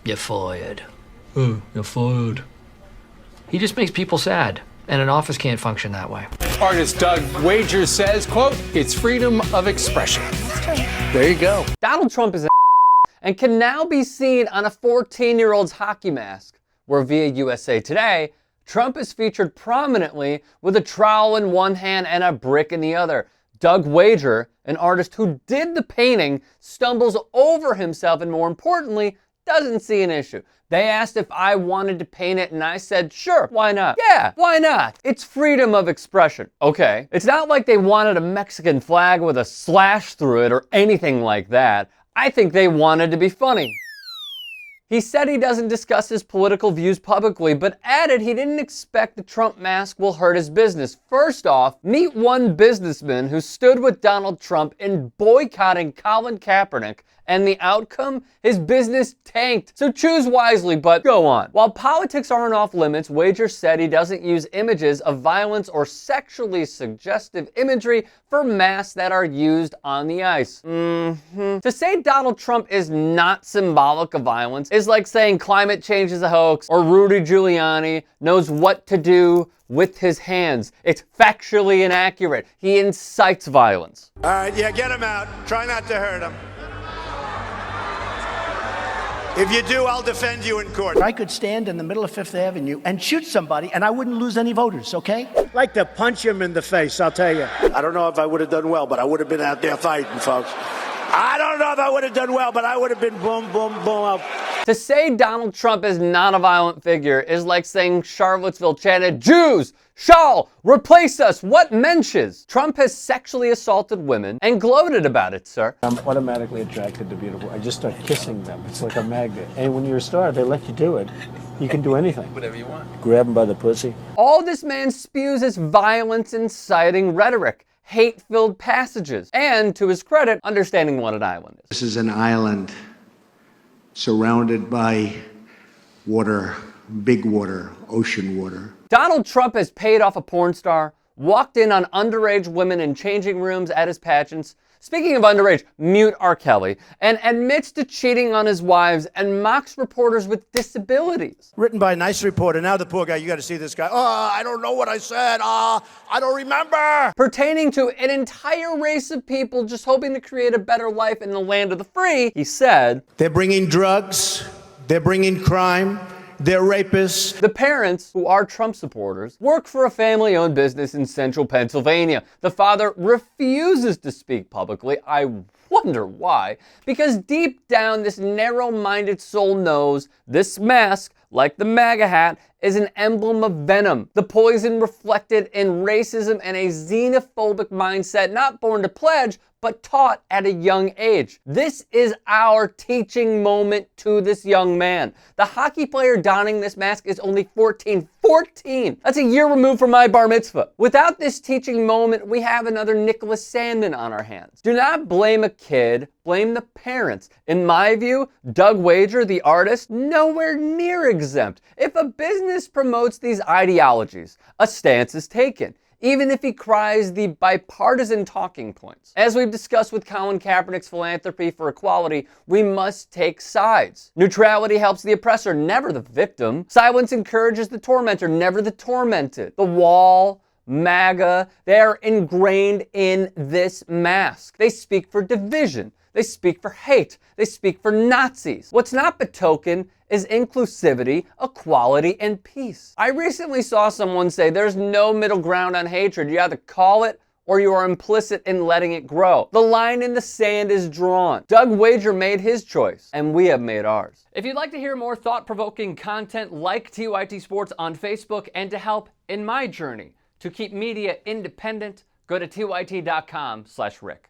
You're fired. You're fired. He just makes people sad, and an office can't function that way. Artist Doug Wager says, quote, "It's freedom of expression." There you go. Donald Trump is and can now be seen on a 14-year-old's hockey mask, where via USA Today, Trump is featured prominently with a trowel in one hand and a brick in the other. Doug Wager, an artist who did the painting, stumbles over himself and, more importantly, doesn't see an issue. They asked if I wanted to paint it, and I said, sure, why not? Yeah, why not? It's freedom of expression. Okay. It's not like they wanted a Mexican flag with a slash through it or anything like that. I think they wanted to be funny. He said he doesn't discuss his political views publicly, but added he didn't expect the Trump mask will hurt his business. First off, meet one businessman who stood with Donald Trump in boycotting Colin Kaepernick, and the outcome? His business tanked. So choose wisely, but go on. While politics aren't off limits, Wager said he doesn't use images of violence or sexually suggestive imagery for masks that are used on the ice. To say Donald Trump is not symbolic of violence is like saying climate change is a hoax or Rudy Giuliani knows what to do with his hands. It's factually inaccurate. He incites violence. All right, yeah, get him out. Try not to hurt him. If you do, I'll defend you in court. I could stand in the middle of Fifth Avenue and shoot somebody, and I wouldn't lose any voters, okay? I'd like to punch him in the face, I'll tell you. I don't know if I would have done well, but I would have been out there fighting, folks. I don't know if I would have done well, but I would have been boom, boom, boom. To say Donald Trump is not a violent figure is like saying Charlottesville chanted, Jews shall replace us. What mensches? Trump has sexually assaulted women and gloated about it, sir. I'm automatically attracted to beautiful. I just start kissing them. It's like a magnet. And when you're a star, they let you do it. You can do anything. Whatever you want. Grab them by the pussy. All this man spews is violence-inciting rhetoric, hate-filled passages, and, to his credit, understanding what an island is. This is an island surrounded by water, big water, ocean water. Donald Trump has paid off a porn star, walked in on underage women in changing rooms at his pageants, speaking of underage, mute R. Kelly, and admits to cheating on his wives and mocks reporters with disabilities. Written by a nice reporter. Now the poor guy, you got to see this guy. Oh, I don't know what I said. I don't remember. Pertaining to an entire race of people just hoping to create a better life in the land of the free, he said, they're bringing drugs. They're bringing crime. They're rapists. The parents, who are Trump supporters, work for a family-owned business in central Pennsylvania. The father refuses to speak publicly. I wonder why. Because deep down, this narrow-minded soul knows this mask, like the MAGA hat, is an emblem of venom. The poison reflected in racism and a xenophobic mindset not born to pledge, but taught at a young age. This is our teaching moment to this young man. The hockey player donning this mask is only 14. 14! That's a year removed from my bar mitzvah. Without this teaching moment, we have another Nicholas Sandmann on our hands. Do not blame a kid, blame the parents. In my view, Doug Wager, the artist, nowhere near exempt. If a business promotes these ideologies, a stance is taken, even if he cries the bipartisan talking points. As we've discussed with Colin Kaepernick's philanthropy for equality, we must take sides. Neutrality helps the oppressor, never the victim. Silence encourages the tormentor, never the tormented. The wall, MAGA, they are ingrained in this mask. They speak for division. They speak for hate. They speak for Nazis. What's not betoken is inclusivity, equality, and peace. I recently saw someone say there's no middle ground on hatred. You either call it or you are implicit in letting it grow. The line in the sand is drawn. Doug Wager made his choice, and we have made ours. If you'd like to hear more thought-provoking content like TYT Sports on Facebook and to help in my journey to keep media independent, go to tyt.com/Rick.